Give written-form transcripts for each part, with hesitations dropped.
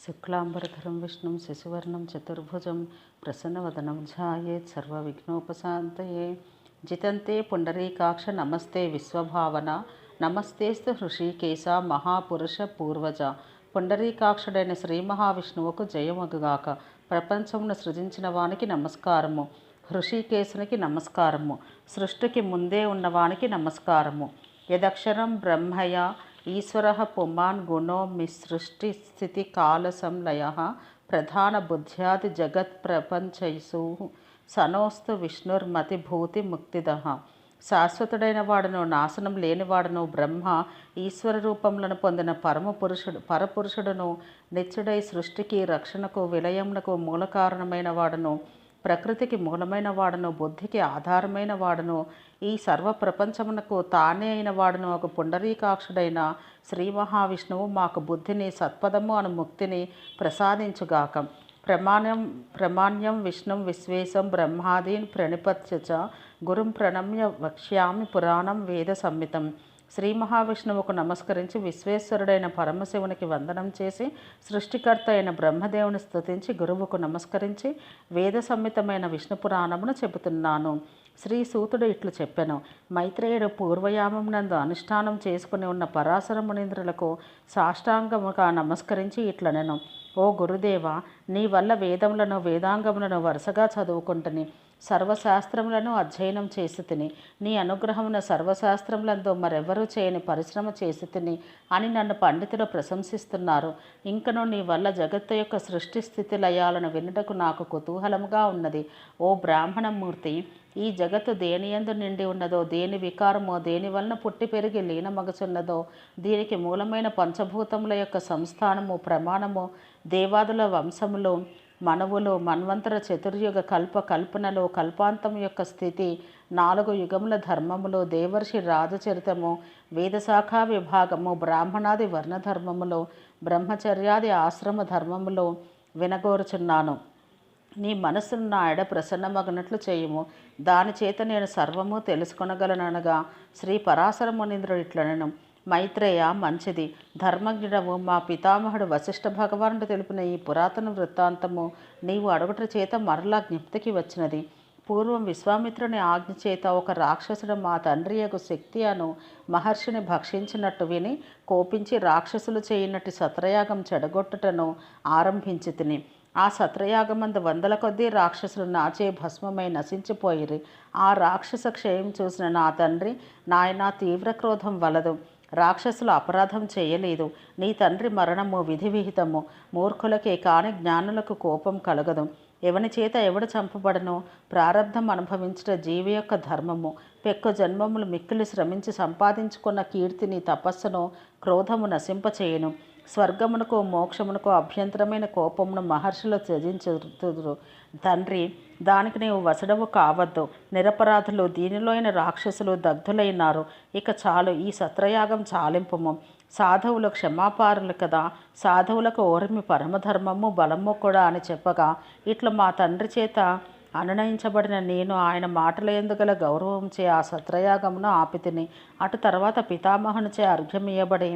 శుక్లాంబరధరం విష్ణుం శశివర్ణం చతుర్భుజం ప్రసన్నవదనం ధ్యాయేత్ సర్వవిఘ్నోపశాంతయే. జితంతే పుండరీకాక్ష నమస్తే విశ్వభావన నమస్తేస్తు హృషికేశ మహాపురుష పూర్వజ. పుండరీకాక్షుడైన శ్రీ మహావిష్ణువుకు జయమగుగాక. ప్రపంచమును సృజించిన వానికి నమస్కారము. హృషికేశునికి నమస్కారము. సృష్టికి ముందే ఉన్నవానికి నమస్కారము. యదక్షరం బ్రహ్మయ ఈశ్వర పుమాన్ గుణో మిసృష్టి స్థితి కాల సంలయ ప్రధాన బుద్ధ్యాది జగత్ ప్రపంచైసు సనోస్తు విష్ణుర్మతిభూతి ముక్తిద. శాశ్వతుడైన వాడును నాశనం లేనివాడును బ్రహ్మ ఈశ్వర రూపములను పొందిన పరపురుషుడును నిత్యుడై సృష్టికి రక్షణకు విలయమునకు మూల కారణమైన వాడును ప్రకృతికి మూలమైన వాడును బుద్ధికి ఆధారమైన వాడును ఈ సర్వ ప్రపంచమునకు తానే అయిన వాడును ఒక పుండరీకాక్షుడైన శ్రీ మహావిష్ణువు మాకు బుద్ధిని సత్పదము అను ముక్తిని ప్రసాదించుగాక. ప్రమాణ్యం విష్ణుం విశ్వేశం బ్రహ్మాదీన్ ప్రణిపత్య గురుం ప్రణమ్య వక్ష్యామి పురాణం వేద సంహితం. శ్రీ మహావిష్ణువుకు నమస్కరించి విశ్వేశ్వరుడైన పరమశివునికి వందనం చేసి సృష్టికర్త అయిన బ్రహ్మదేవుని స్తుతించి గురువుకు నమస్కరించి వేద సంహితమైన విష్ణు పురాణమును చెబుతున్నాను. శ్రీ సూతుడు ఇట్లు చెప్పెను. మైత్రేయుడు పూర్వయామమునందు అనుష్ఠానం చేసుకుని ఉన్న పరాశర మునీంద్రులకు సాష్టాంగముగా నమస్కరించి ఇట్లనెను. ఓ గురుదేవ, నీ వల్ల వేదములను వేదాంగములను వరుసగా చదువుకుంటుని సర్వశాస్త్రములను అధ్యయనం చేసి తిని నీ అనుగ్రహమున సర్వశాస్త్రములందు మరెవరూ చేయని పరిశ్రమ చేసి తిని అని నన్ను పండితులు ప్రశంసిస్తున్నారు. ఇంకను నీ వల్ల జగత్తు యొక్క సృష్టి స్థితి లయాలను వినుటకు నాకు కుతూహలముగా ఉన్నది. ఓ బ్రాహ్మణమూర్తి, ఈ జగత్తు దేనియందు నిండి ఉన్నదో, దేని వికారమో, దేని వలన పుట్టి పెరిగి లీనమగుచున్నదో, దీనికి మూలమైన పంచభూతముల యొక్క సంస్థానము ప్రమాణము, దేవాదుల వంశములు, మనవులు, మన్వంతర చతుర్యుగ కల్పనలు, కల్పాంతం యొక్క స్థితి, 4 యుగముల ధర్మములు, దేవర్షి రాజచరితము, వేదశాఖా విభాగము, బ్రాహ్మణాది వర్ణధర్మములు, బ్రహ్మచర్యాది ఆశ్రమ ధర్మములు వినగోరుచున్నాను. నీ మనస్సును నా ఎడ ప్రసన్నమగినట్లు చేయుము. దాని చేత నేను సర్వము తెలుసుకొనగలననగా శ్రీ పరాశర మునీంద్రుడు ఇట్లనెను. మైత్రేయ, మంచిది. ధర్మజ్ఞుడవు మా పితామహుడు వశిష్ఠ భగవానుడు తెలిపిన ఈ పురాతన వృత్తాంతము నీవు అడుగుట చేత మరలా జ్ఞప్తికి వచ్చినది. పూర్వం విశ్వామిత్రుని ఆజ్ఞ చేత ఒక రాక్షసుడు మా తండ్రి యొక్క శక్తి అను మహర్షిని భక్షించినట్టు విని కోపించి రాక్షసులు చేయనట్టి సత్రయాగం చెడగొట్టుటను ఆరంభించి తిని ఆ సత్రయాగమందు 100 కొద్దీ రాక్షసులు నాచే భస్మమై నశించిపోయిరి. ఆ రాక్షస క్షయం చూసిన నా తండ్రి, నాయన, తీవ్ర క్రోధం వలదు. రాక్షసులు అపరాధం చేయలేదు. నీ తండ్రి మరణము విధి విహితము. మూర్ఖులకే కాని జ్ఞానులకు కోపం కలగదు. ఎవని చేత ఎవడు చంపబడను? ప్రారబ్ధం అనుభవించట జీవి యొక్క ధర్మము. పెక్కు జన్మములు మిక్కిలి శ్రమించి సంపాదించుకున్న కీర్తిని, తపస్సును క్రోధము నశింపచేయును. స్వర్గమునకు మోక్షమునకు అభ్యంతరమైన కోపమును మహర్షులు త్యజించుదురు. తండ్రి, దానికి నీవు వసడవు కావద్దు. నిరపరాధులు, దీనిలోని రాక్షసులు దగ్ధులైనారు. ఇక చాలు, ఈ సత్రయాగం చాలింపుము. సాధువులు క్షమాపారులు కదా. సాధువులకు ఓర్మి పరమధర్మము బలము కూడా అని చెప్పగా ఇట్లా మా తండ్రి చేత అనునయించబడిన నేను ఆయన మాటల ఎందుగల గౌరవంచే ఆ సత్రయాగమును ఆపితిని. అటు తర్వాత పితామహునిచే అర్ఘ్యమియబడి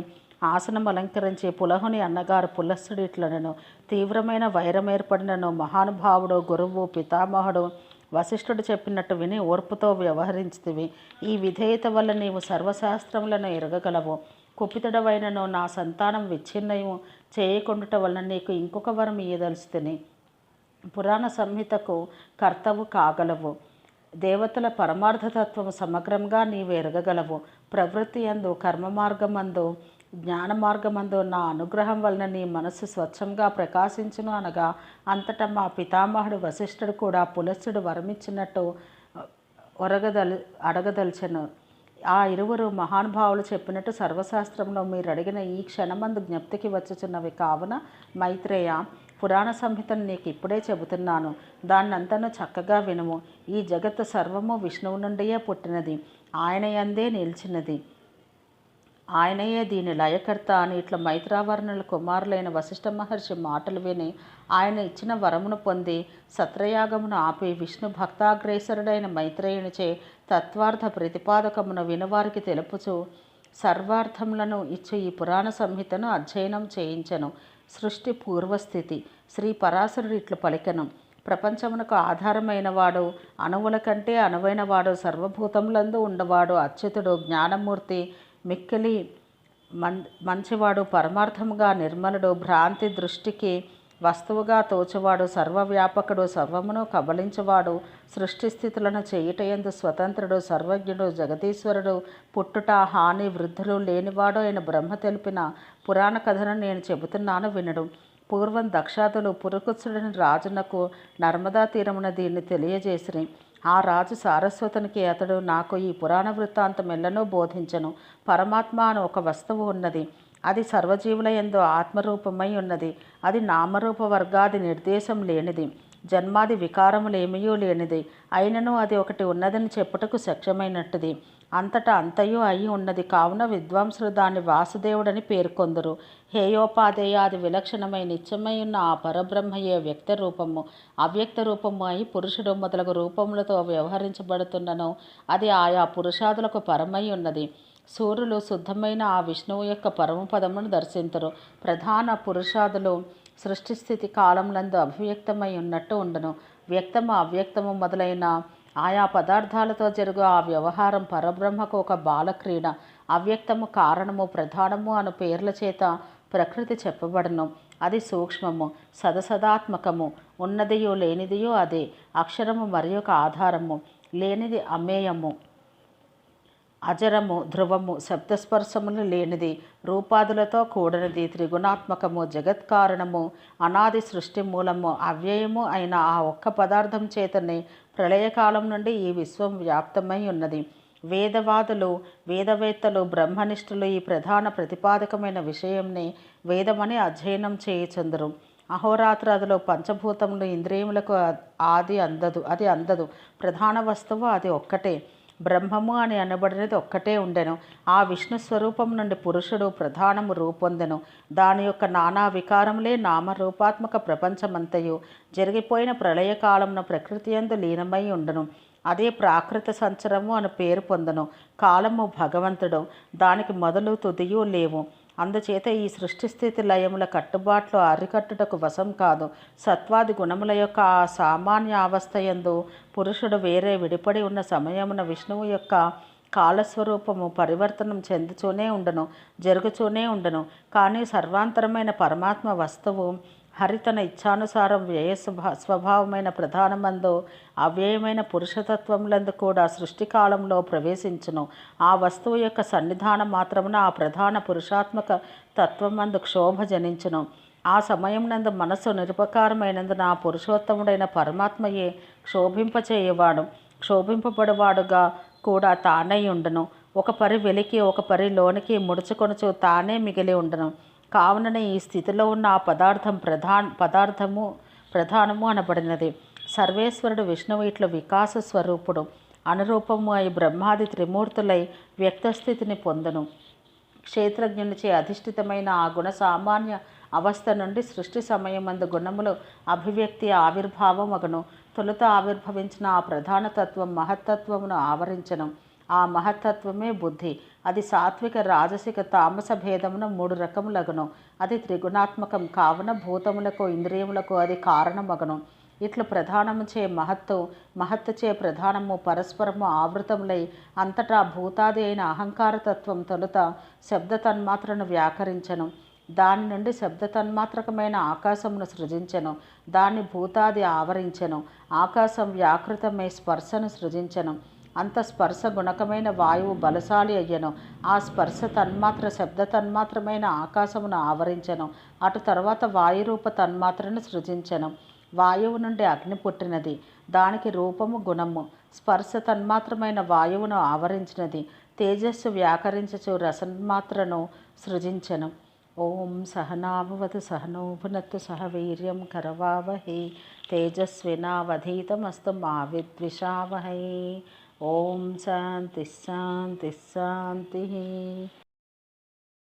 ఆసనం అలంకరించి పులహుని అన్నగారు పులస్సుడు ఇట్లనెను. తీవ్రమైన వైరం ఏర్పడినను మహానుభావుడు, గురువు, పితామహుడు వశిష్ఠుడు చెప్పినట్టు విని ఓర్పుతో వ్యవహరించితివి. ఈ విధేయత వల్ల నీవు సర్వశాస్త్రములను ఎరగగలవు. కుపితుడవైనను నా సంతానం విచ్ఛిన్నము చేయకుండుట వలన నీకు ఇంకొక వరం ఇయ్యదలుచుతిని. పురాణ సంహితకు కర్తవు కాగలవు. దేవతల పరమార్థతత్వము సమగ్రంగా నీవు ఎరగగలవు. ప్రవృత్తి యందు, కర్మ మార్గమందు, జ్ఞాన మార్గమందు నా అనుగ్రహం వలన నీ మనస్సు స్వచ్ఛంగా ప్రకాశించును అనగా అంతటా మా పితామహుడు వశిష్ఠుడు కూడా పులస్సుడు వరమిచ్చినట్టు అడగదలిచెను. ఆ ఇరువురు మహానుభావులు చెప్పినట్టు సర్వశాస్త్రంలో మీరు అడిగిన ఈ క్షణమందు జ్ఞప్తికి వచ్చుచున్నవి. కావున మైత్రేయ, పురాణ సంహితను నీకు ఇప్పుడే చెబుతున్నాను. దాన్నంతను చక్కగా వినుము. ఈ జగత్తు సర్వము విష్ణువు నుండియే పుట్టినది. ఆయన యందే నిలిచినది. ఆయనయే దీని లయకర్త అని ఇట్లా మైత్రావర్ణుల కుమారులైన వశిష్ఠ మహర్షి మాటలు విని ఆయన ఇచ్చిన వరమును పొంది సత్రయాగమును ఆపి విష్ణు భక్తాగ్రేసరుడైన మైత్రేయునిచే తత్వార్థ ప్రతిపాదకమును వినువారికి తెలుపుచు సర్వార్థములను ఇచ్చు ఈ పురాణ సంహితను అధ్యయనం చేయించెను. సృష్టి పూర్వస్థితి. శ్రీ పరాశరుడు ఇట్లు పలికెను: ప్రపంచమునకు ఆధారమైన వాడు, అణువుల కంటే అణువైన వాడు, సర్వభూతములందు ఉండవాడు, అచ్యుతుడు, జ్ఞానమూర్తి, మిక్కిలి మంచివాడు, పరమార్థముగా నిర్మలుడు, భ్రాంతి దృష్టికి వస్తువుగా తోచువాడు, సర్వవ్యాపకుడు, సర్వమును కబలించువాడు, సృష్టి స్థితులను చేయుటయందు స్వతంత్రుడు, సర్వజ్ఞుడు, జగదీశ్వరుడు, పుట్టుట, హాని, వృద్ధులు లేనివాడు అయిన బ్రహ్మ తెలిపిన పురాణ కథను నేను చెబుతున్నాను వినడు. పూర్వం దక్షాదులు పురుకుత్సుడని రాజునకు నర్మదా తీరమున దీన్ని తెలియజేసిరి. ఆ రాజు సారస్వతునికి అతడు నాకు ఈ పురాణ వృత్తాంతం ఎల్లనూ బోధించను. పరమాత్మ అని ఒక వస్తువు ఉన్నది. అది సర్వజీవుల యందు ఆత్మరూపమై ఉన్నది. అది నామరూప వర్గాది నిర్దేశం లేనిది, జన్మాది వికారములేమియూ లేనిది. అయినను అది ఒకటి ఉన్నదని చెప్పుటకు శక్యమైనట్టుది. అంతటా అంతయు అయి ఉన్నది. కావున విద్వాంసులు దాన్ని వాసుదేవుడని పేర్కొందురు. హేయోపాదేయాది విలక్షణమై నిత్యమై ఉన్న ఆ పరబ్రహ్మయే వ్యక్త రూపము, అవ్యక్త రూపము అయి పురుషుడు మొదలగు రూపములతో వ్యవహరించబడుతున్నను. అది ఆయా పురుషాదులకు పరమై ఉన్నది. సూర్యులు శుద్ధమైన ఆ విష్ణువు యొక్క పరమపదమును దర్శింతురు. ప్రధాన పురుషాదులు సృష్టిస్థితి కాలములందు అభివ్యక్తమై ఉన్నట్టు ఉండను. వ్యక్తము, అవ్యక్తము మొదలైన ఆయా పదార్థాలతో జరుగు ఆ వ్యవహారం పరబ్రహ్మకు ఒక బాలక్రీడ. అవ్యక్తము కారణము, ప్రధానము అను పేర్ల చేత ప్రకృతి చెప్పబడను. అది సూక్ష్మము, సదసదాత్మకము, ఉన్నదియు లేనిదియు అదే. అక్షరము మరి ఒక ఆధారము, లేనిది అమేయము, అజరము, ధ్రువము, శబ్దస్పర్శములు లేనిది, రూపాదులతో కూడనిది, త్రిగుణాత్మకము, జగత్కారణము, అనాది సృష్టి మూలము, అవ్యయము అయిన ఆ ఒక్క పదార్థం చేతనే ప్రళయకాలం నుండి ఈ విశ్వం వ్యాప్తమై ఉన్నది. వేదవాదులు, వేదవేత్తలు, బ్రహ్మనిష్ఠులు ఈ ప్రధాన ప్రతిపాదకమైన విషయంని వేదమని అధ్యయనం చేయుచుందురు. అహోరాత్రాదులు పంచభూతములు ఇంద్రియములకు అది అందదు. ప్రధాన వస్తువు అది ఒక్కటే. బ్రహ్మము అని అనబడినది ఒక్కటే ఉండెను. ఆ విష్ణు స్వరూపం నుండి పురుషుడు ప్రధానము రూపొందెను. దాని యొక్క నానా వికారములే నామరూపాత్మక ప్రపంచమంతయు జరిగిపోయిన ప్రళయకాలమున ప్రకృతి యందు లీనమై ఉండను. అదే ప్రాకృత సంచరము అని పేరు పొందను. కాలము భగవంతుడు, దానికి మొదలు తుదియు లేవు. అందుచేత ఈ సృష్టిస్థితి లయముల కట్టుబాట్లు అరికట్టుటకు వశం కాదు. సత్వాది గుణముల యొక్క ఆ సామాన్య అవస్థయందు పురుషుడు వేరే విడిపడి ఉన్న సమయమున విష్ణువు యొక్క కాలస్వరూపము పరివర్తనం చెందుతూనే ఉండను, జరుగుతూనే ఉండను. కానీ సర్వాంతరమైన పరమాత్మ వస్తువు హరితన ఇచ్ఛానుసారం వ్యయ స్వభావమైన ప్రధానమందు అవ్యయమైన పురుషతత్వములందు కూడా సృష్టికాలంలో ప్రవేశించును. ఆ వస్తువు యొక్క సన్నిధానం మాత్రమున ఆ ప్రధాన పురుషాత్మక తత్వమందు క్షోభ జనించును. ఆ సమయం నందు మనస్సు నిరుపకారమైనందున ఆ పురుషోత్తముడైన పరమాత్మయే క్షోభింపచేయవాడు, క్షోభింపబడువాడుగా కూడా తానై ఉండను. ఒక పరి వెలికి ఒక పరి లోనికి ముడుచుకొనుచు తానే మిగిలి ఉండను. కావుననే ఈ స్థితిలో ఉన్న ఆ ప్రధానము అనబడినది. సర్వేశ్వరుడు విష్ణువు ఇట్ల వికాస స్వరూపుడు, అనురూపము అయి బ్రహ్మాది త్రిమూర్తులై వ్యక్తస్థితిని పొందును. క్షేత్రజ్ఞునిచే అధిష్ఠితమైన ఆ గుణ సామాన్య అవస్థ నుండి సృష్టి సమయమందు గుణములు అభివ్యక్తి ఆవిర్భావమగును. తొలుత ఆవిర్భవించిన ఆ ప్రధాన తత్వం మహత్తత్వమును ఆవరించను. ఆ మహత్తత్వమే బుద్ధి. అది సాత్విక, రాజసిక, తామస భేదమున 3 రకములగును. అది త్రిగుణాత్మకం కావున భూతములకు, ఇంద్రియములకు అది కారణమగును. ఇట్లు ప్రధానముచే మహత్తుచే ప్రధానము పరస్పరము ఆవృతములై అంతటా భూతాది అయిన అహంకారతత్వం తొలుత శబ్ద తన్మాత్రను వ్యాకరించను. దాని నుండి శబ్ద తన్మాత్రకమైన ఆకాశమును సృజించెను. దాన్ని భూతాది ఆవరించెను. ఆకాశం వ్యాకృతమై స్పర్శను సృజించెను. అంత స్పర్శ గుణకమైన వాయువు బలశాలి అయ్యను. ఆ స్పర్శ తన్మాత్ర శబ్ద తన్మాత్రమైన ఆకాశమును ఆవరించెను. అటు తర్వాత వాయురూప తన్మాత్రను సృజించెను. వాయువు నుండి అగ్ని పుట్టినది. దానికి రూపము, గుణము. స్పర్శ తన్మాత్రమైన వాయువును ఆవరించినది. తేజస్సు వ్యాకరించుచు రసన్మాత్రను సృజించెను. ఓం సహనాభవతు సహనో భునత్తు సహ వీర్యం కరవావహై తేజస్వినావధీతమస్తు మా విద్విషావహై. ఓం శాంతి శాంతి శాంతి.